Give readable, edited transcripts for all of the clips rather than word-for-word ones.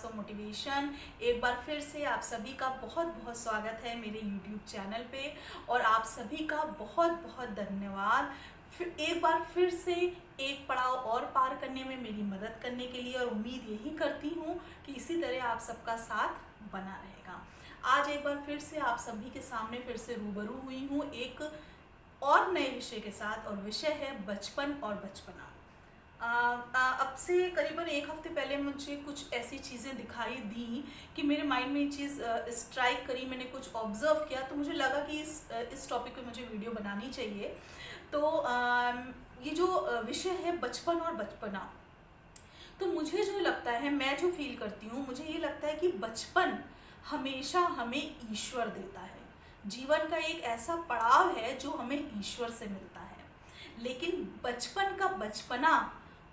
Srivastava motivation. एक बार फिर से आप सभी का बहुत बहुत स्वागत है मेरे YouTube चैनल पे और आप सभी का बहुत बहुत धन्यवाद। फिर एक बार फिर से एक पड़ाव और पार करने में मेरी मदद करने के लिए, और उम्मीद यही करती हूँ कि इसी तरह आप सबका साथ बना रहेगा। आज एक बार फिर से आप सभी के सामने फिर से रूबरू हुई हूँ एक और नए विषय के साथ, और विषय है बचपन और बचपना। अब से करीबन एक हफ्ते पहले मुझे कुछ ऐसी चीज़ें दिखाई दी कि मेरे माइंड में ये चीज़ स्ट्राइक करी, मैंने कुछ ऑब्जर्व किया, तो मुझे लगा कि इस टॉपिक पे मुझे वीडियो बनानी चाहिए। तो ये जो विषय है बचपन और बचपना, तो मुझे जो लगता है, मैं जो फील करती हूँ, मुझे ये लगता है कि बचपन हमेशा हमें ईश्वर देता है। जीवन का एक ऐसा पड़ाव है जो हमें ईश्वर से मिलता है, लेकिन बचपन का बचपना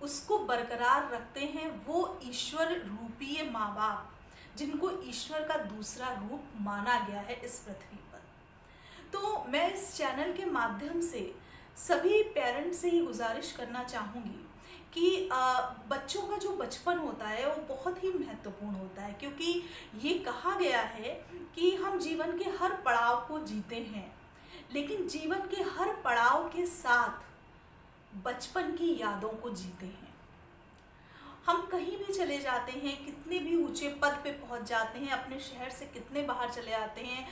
उसको बरकरार रखते हैं वो ईश्वर रूपी माँ बाप, जिनको ईश्वर का दूसरा रूप माना गया है इस पृथ्वी पर। तो मैं इस चैनल के माध्यम से सभी पेरेंट्स से ही गुजारिश करना चाहूँगी कि बच्चों का जो बचपन होता है वो बहुत ही महत्वपूर्ण होता है, क्योंकि ये कहा गया है कि हम जीवन के हर पड़ाव को जीते हैं, लेकिन जीवन के हर पड़ाव के साथ बचपन की यादों को जीते हैं। हम कहीं भी चले जाते हैं, कितने भी ऊंचे पद पे पहुंच जाते हैं, अपने शहर से कितने बाहर चले आते हैं,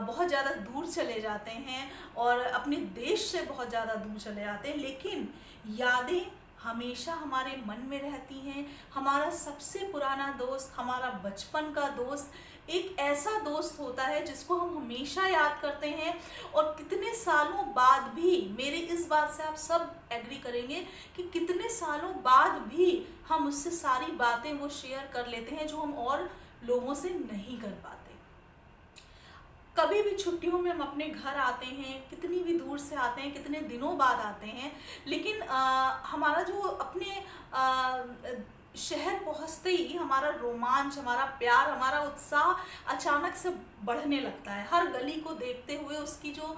बहुत ज़्यादा दूर चले जाते हैं और अपने देश से बहुत ज़्यादा दूर चले आते हैं, लेकिन यादें हमेशा हमारे मन में रहती हैं। हमारा सबसे पुराना दोस्त, हमारा बचपन का दोस्त एक ऐसा दोस्त होता है जिसको हम हमेशा याद करते हैं, और कितने सालों बाद भी, मेरे इस बात से आप सब एग्री करेंगे कि कितने सालों बाद भी हम उससे सारी बातें वो शेयर कर लेते हैं जो हम और लोगों से नहीं कर पाते। कभी भी छुट्टियों में हम अपने घर आते हैं, कितनी भी दूर से आते हैं, कितने दिनों बाद आते हैं, लेकिन हमारा जो अपने शहर पहुंचते ही हमारा रोमांच, हमारा प्यार, हमारा उत्साह अचानक से बढ़ने लगता है। हर गली को देखते हुए उसकी जो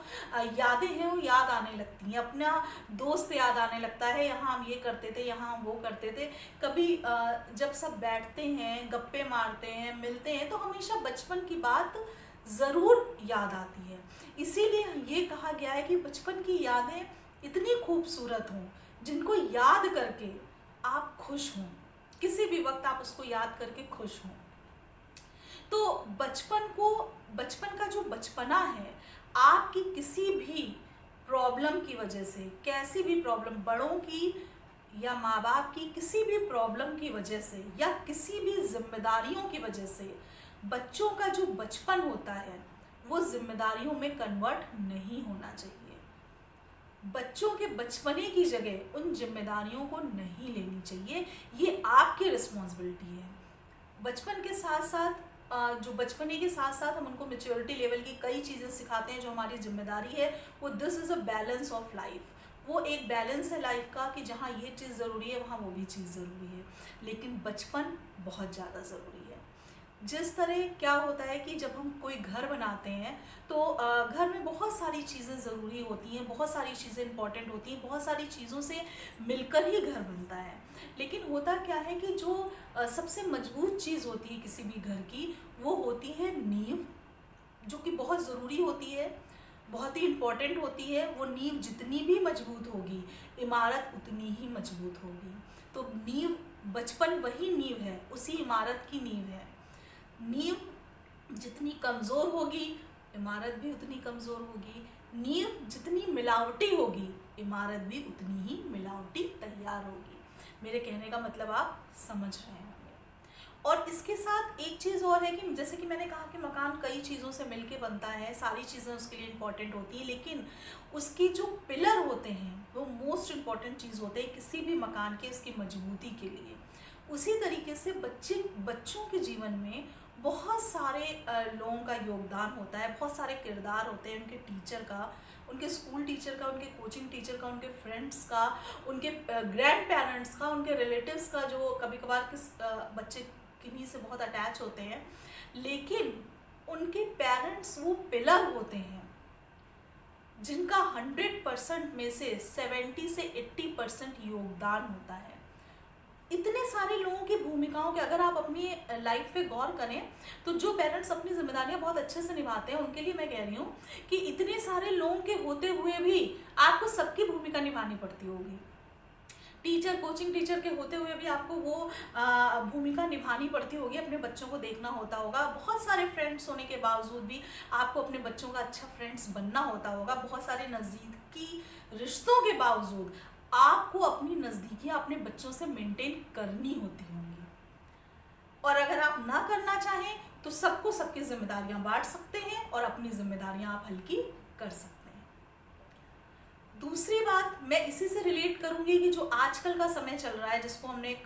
यादें हैं वो याद आने लगती हैं, अपना दोस्त याद आने लगता है, यहाँ हम ये करते थे, यहाँ हम वो करते थे। कभी जब सब बैठते हैं, गप्पे मारते हैं, मिलते हैं, तो हमेशा बचपन की बात ज़रूर याद आती है। इसीलिए ये कहा गया है कि बचपन की यादें इतनी खूबसूरत हों जिनको याद करके आप खुश हों, किसी भी वक्त आप उसको याद करके खुश हों। तो बचपन का जो बचपना है, आपकी किसी भी प्रॉब्लम की वजह से, कैसी भी प्रॉब्लम, बड़ों की या माँ बाप की किसी भी प्रॉब्लम की वजह से, या किसी भी जिम्मेदारियों की वजह से, बच्चों का जो बचपन होता है वो जिम्मेदारियों में कन्वर्ट नहीं होना चाहिए। बच्चों के बचपने की जगह उन जिम्मेदारियों को नहीं लेनी चाहिए, ये आपकी रिस्पॉन्सिबिलिटी है। बचपन के साथ साथ जो बचपने के साथ साथ हम उनको मैच्योरिटी लेवल की कई चीज़ें सिखाते हैं जो हमारी जिम्मेदारी है। वो this is a balance of life. वो एक बैलेंस है लाइफ का कि जहाँ ये चीज़ ज़रूरी है वहाँ वो भी चीज़ ज़रूरी है, लेकिन बचपन बहुत ज़्यादा ज़रूरी है। जिस तरह क्या होता है कि जब हम कोई घर बनाते हैं तो घर में बहुत सारी चीज़ें ज़रूरी होती हैं, बहुत सारी चीज़ें इंपॉर्टेंट होती हैं, बहुत सारी चीज़ों से मिलकर ही घर बनता है। लेकिन होता क्या है कि जो सबसे मजबूत चीज़ होती है किसी भी घर की, वो होती है नींव, जो कि बहुत ज़रूरी होती है, बहुत ही इम्पॉर्टेंट होती है। वो नींव जितनी भी मजबूत होगी, इमारत उतनी ही मजबूत होगी। तो नींव, बचपन वही नींव है, उसी इमारत की नींव है। नींव जितनी कमज़ोर होगी, इमारत भी उतनी कमज़ोर होगी। नींव जितनी मिलावटी होगी, इमारत भी उतनी ही मिलावटी तैयार होगी। मेरे कहने का मतलब आप समझ रहे होंगे। और इसके साथ एक चीज़ और है कि जैसे कि मैंने कहा कि मकान कई चीज़ों से मिलके बनता है, सारी चीज़ें उसके लिए इम्पॉर्टेंट होती हैं, लेकिन उसकी जो पिलर होते हैं वो मोस्ट इम्पॉर्टेंट चीज़ होते हैं किसी भी मकान के, उसकी मजबूती के लिए। उसी तरीके से बच्चों के जीवन में बहुत सारे लोगों का योगदान होता है, बहुत सारे किरदार होते हैं, उनके टीचर का, उनके स्कूल टीचर का, उनके कोचिंग टीचर का, उनके फ्रेंड्स का, उनके ग्रैंड पेरेंट्स का, उनके रिलेटिव्स का, जो कभी कभार बच्चे किन्हीं से बहुत अटैच होते हैं, लेकिन उनके पेरेंट्स वो पिलर होते हैं जिनका 100% में से 70 से 80% योगदान होता है। इतने सारे लोगों की भूमिकाओं के अगर आप अपनी लाइफ पे गौर करें तो जो पेरेंट्स अपनी जिम्मेदारियां बहुत अच्छे से निभाते हैं उनके लिए मैं कह रही हूँ कि इतने सारे लोगों के होते हुए भी आपको सबकी भूमिका निभानी पड़ती होगी। टीचर, कोचिंग टीचर के होते हुए भी आपको वो भूमिका निभानी पड़ती होगी, अपने बच्चों को देखना होता होगा। बहुत सारे फ्रेंड्स होने के बावजूद भी आपको अपने बच्चों का अच्छा फ्रेंड्स बनना होता होगा। बहुत सारे नज़दीकी रिश्तों के बावजूद आपको अपनी नज़दीकियाँ अपने बच्चों से मेंटेन करनी होती होंगी। और अगर आप ना करना चाहें तो सबको सबकी जिम्मेदारियां बांट सकते हैं और अपनी जिम्मेदारियां आप हल्की कर सकते हैं। दूसरी बात मैं इसी से रिलेट करूंगी कि जो आजकल का समय चल रहा है, जिसको हमने एक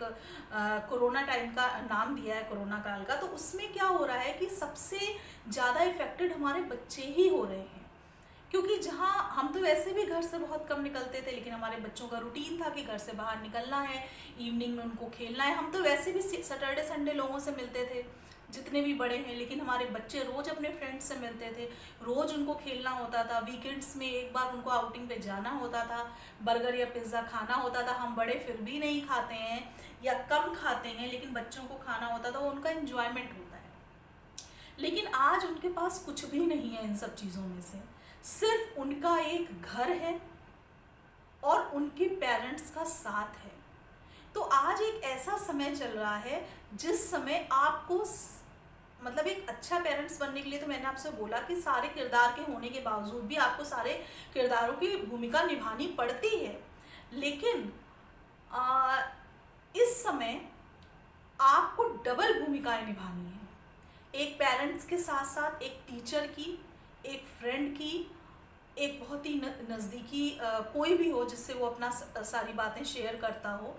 कोरोना टाइम का नाम दिया है, कोरोना काल का, तो उसमें क्या हो रहा है कि सबसे ज़्यादा इफेक्टेड हमारे बच्चे ही हो रहे हैं। क्योंकि जहाँ हम तो वैसे भी घर से बहुत कम निकलते थे, लेकिन हमारे बच्चों का रूटीन था कि घर से बाहर निकलना है, इवनिंग में उनको खेलना है। हम तो वैसे भी सैटरडे संडे लोगों से मिलते थे जितने भी बड़े हैं, लेकिन हमारे बच्चे रोज़ अपने फ्रेंड्स से मिलते थे, रोज़ उनको खेलना होता था। वीकेंड्स में एक बार उनको आउटिंग पे जाना होता था, बर्गर या पिज़्ज़ा खाना होता था। हम बड़े फिर भी नहीं खाते हैं या कम खाते हैं, लेकिन बच्चों को खाना होता था, उनका इन्जॉयमेंट होता है। लेकिन आज उनके पास कुछ भी नहीं है इन सब चीज़ों में से, सिर्फ उनका एक घर है और उनके पेरेंट्स का साथ है। तो आज एक ऐसा समय चल रहा है जिस समय आपको मतलब एक अच्छा पेरेंट्स बनने के लिए, तो मैंने आपसे बोला कि सारे किरदार के होने के बावजूद भी आपको सारे किरदारों की भूमिका निभानी पड़ती है। लेकिन इस समय आपको डबल भूमिकाएं निभानी है। एक पेरेंट्स के साथ साथ एक टीचर की, एक फ्रेंड की, एक बहुत ही नज़दीकी कोई भी हो जिससे वो अपना सारी बातें शेयर करता हो।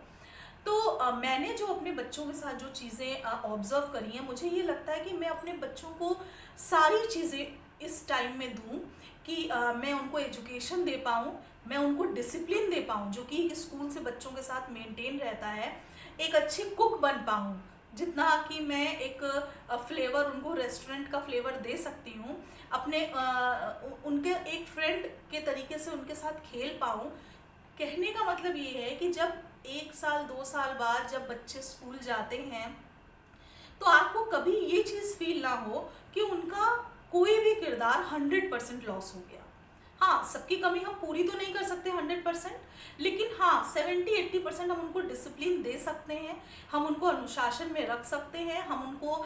तो मैंने जो अपने बच्चों के साथ जो चीज़ें ऑब्ज़र्व करी हैं, मुझे ये लगता है कि मैं अपने बच्चों को सारी चीज़ें इस टाइम में दूं कि मैं उनको एजुकेशन दे पाऊँ, मैं उनको डिसिप्लिन दे पाऊँ जो कि एक स्कूल से बच्चों के साथ मेंटेन रहता है, एक अच्छी कुक बन पाऊँ जितना कि मैं एक फ्लेवर उनको रेस्टोरेंट का फ्लेवर दे सकती हूँ, अपने उनके एक फ्रेंड के तरीके से उनके साथ खेल पाऊँ। कहने का मतलब ये है कि जब 1 साल 2 साल बाद जब बच्चे स्कूल जाते हैं तो आपको कभी ये चीज़ फील ना हो कि उनका कोई भी किरदार 100% लॉस हो गया। हाँ, सबकी कमी हम पूरी तो नहीं कर सकते 100%, लेकिन हाँ 70-80% हम उनको डिसिप्लिन दे सकते हैं, हम उनको अनुशासन में रख सकते हैं, हम उनको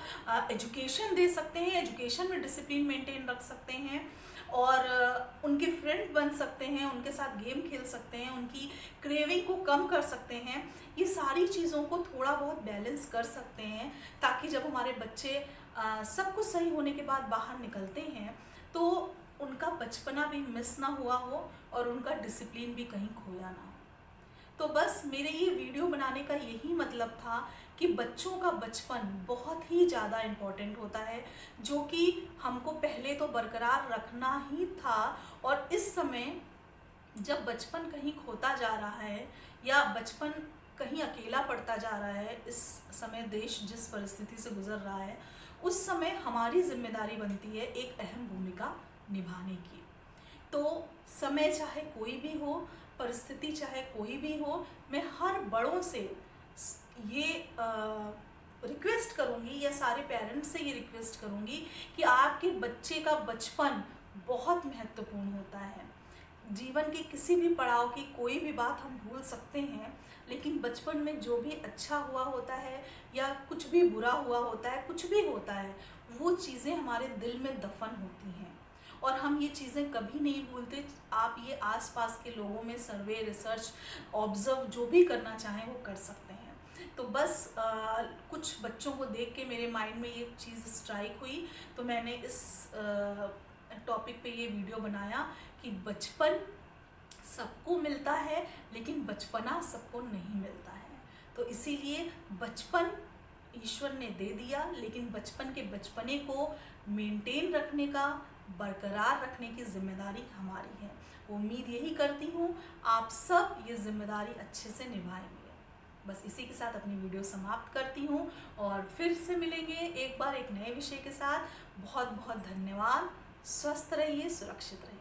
एजुकेशन दे सकते हैं, एजुकेशन में डिसिप्लिन मेंटेन रख सकते हैं और उनके फ्रेंड बन सकते हैं, उनके साथ गेम खेल सकते हैं, उनकी क्रेविंग को कम कर सकते हैं। ये सारी चीज़ों को थोड़ा बहुत बैलेंस कर सकते हैं ताकि जब हमारे बच्चे सब कुछ सही होने के बाद बाहर निकलते हैं तो उनका बचपना भी मिस ना हुआ हो और उनका डिसिप्लिन भी कहीं खोया ना हो। तो बस मेरे ये वीडियो बनाने का यही मतलब था कि बच्चों का बचपन बहुत ही ज़्यादा इम्पोर्टेंट होता है, जो कि हमको पहले तो बरकरार रखना ही था। और इस समय जब बचपन कहीं खोता जा रहा है या बचपन कहीं अकेला पड़ता जा रहा है, इस समय देश जिस परिस्थिति से गुजर रहा है, उस समय हमारी जिम्मेदारी बनती है एक अहम भूमिका निभाने की। तो समय चाहे कोई भी हो, परिस्थिति चाहे कोई भी हो, मैं हर बड़ों से ये रिक्वेस्ट करूँगी या सारे पेरेंट्स से ये रिक्वेस्ट करूँगी कि आपके बच्चे का बचपन बहुत महत्वपूर्ण होता है। जीवन के किसी भी पड़ाव की कोई भी बात हम भूल सकते हैं, लेकिन बचपन में जो भी अच्छा हुआ होता है या कुछ भी बुरा हुआ होता है, कुछ भी होता है, वो चीज़ें हमारे दिल में दफन होती हैं और हम ये चीज़ें कभी नहीं भूलते। आप ये आसपास के लोगों में सर्वे, रिसर्च, ऑब्ज़र्व जो भी करना चाहें वो कर सकते हैं। तो बस कुछ बच्चों को देख के मेरे माइंड में ये चीज़ स्ट्राइक हुई, तो मैंने इस टॉपिक पे ये वीडियो बनाया कि बचपन सबको मिलता है लेकिन बचपना सबको नहीं मिलता है। तो इसीलिए बचपन ईश्वर ने दे दिया, लेकिन बचपन के बचपने को मेंटेन रखने का, बरकरार रखने की जिम्मेदारी हमारी है। उम्मीद यही करती हूँ आप सब ये जिम्मेदारी अच्छे से निभाएंगे। बस इसी के साथ अपनी वीडियो समाप्त करती हूँ और फिर से मिलेंगे एक बार एक नए विषय के साथ। बहुत बहुत धन्यवाद। स्वस्थ रहिए, सुरक्षित रहिए।